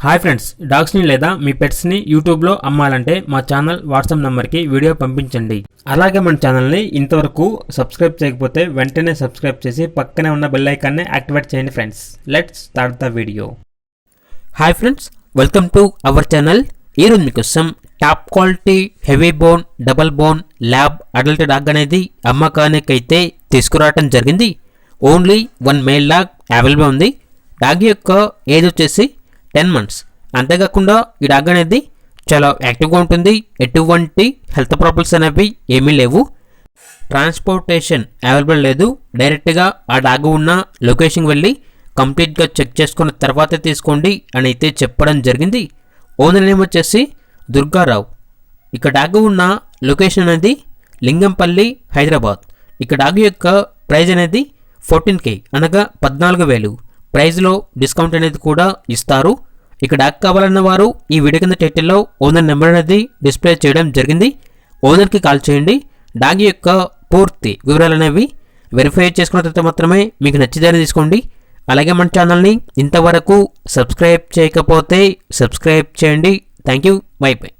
Hi friends, డాగ్స్ని లేదా మీ పెట్స్ని యూట్యూబ్లో అమ్మాలంటే మా ఛానల్ వాట్సాప్ నెంబర్కి వీడియో పంపించండి. అలాగే మన ఛానల్ని ఇంతవరకు సబ్స్క్రైబ్ చేయకపోతే వెంటనే సబ్స్క్రైబ్ చేసి పక్కనే ఉన్న బెల్ ఐకాన్ని యాక్టివేట్ చేయండి friends. Let's start the video. Hi friends, welcome to our channel. ఈరోజు మీకోసం top quality heavy bone double bone lab adult dog అనేది అమ్మకానికి అయితే తీసుకురావడం జరిగింది. ఓన్లీ 1 మేల్ డాగ్ అవైలబుల్ ఉంది. డాగ్ యొక్క ఏజ్ వచ్చేసి 10 months. అంతేకాకుండా ఈ డాగ్ అనేది చాలా యాక్టివ్గా ఉంటుంది. ఎటువంటి హెల్త్ ప్రాబ్లమ్స్ అనేవి ఏమీ లేవు. ట్రాన్స్పోర్టేషన్ అవైలబుల్ లేదు. డైరెక్ట్గా ఆ డాగ్ ఉన్న లొకేషన్కి వెళ్ళి కంప్లీట్గా చెక్ చేసుకున్న తర్వాతే తీసుకోండి అని అయితే చెప్పడం జరిగింది. ఓనర్ నేమ్ వచ్చేసి దుర్గారావు. ఇక డాగ్ ఉన్న లొకేషన్ అనేది లింగంపల్లి, హైదరాబాద్. ఇక డాగ్ యొక్క ప్రైజ్ అనేది 14K అనగా 14,000. ప్రైజ్లో డిస్కౌంట్ అనేది కూడా ఇస్తారు. ఇక డాగ్ కావాలన్న వారు ఈ వీడియో కింద టైటిల్లో ఓనర్ నెంబర్ అనేది డిస్ప్లే చేయడం జరిగింది. ఓనర్కి కాల్ చేయండి. డాగ్ యొక్క పూర్తి వివరాలు అనేవి వెరిఫై చేసుకున్న తర్వాత మాత్రమే మీకు నచ్చిదని తీసుకోండి. అలాగే మన ఛానల్ని ఇంతవరకు సబ్స్క్రైబ్ చేయకపోతే సబ్స్క్రైబ్ చేయండి. Thank you. By by.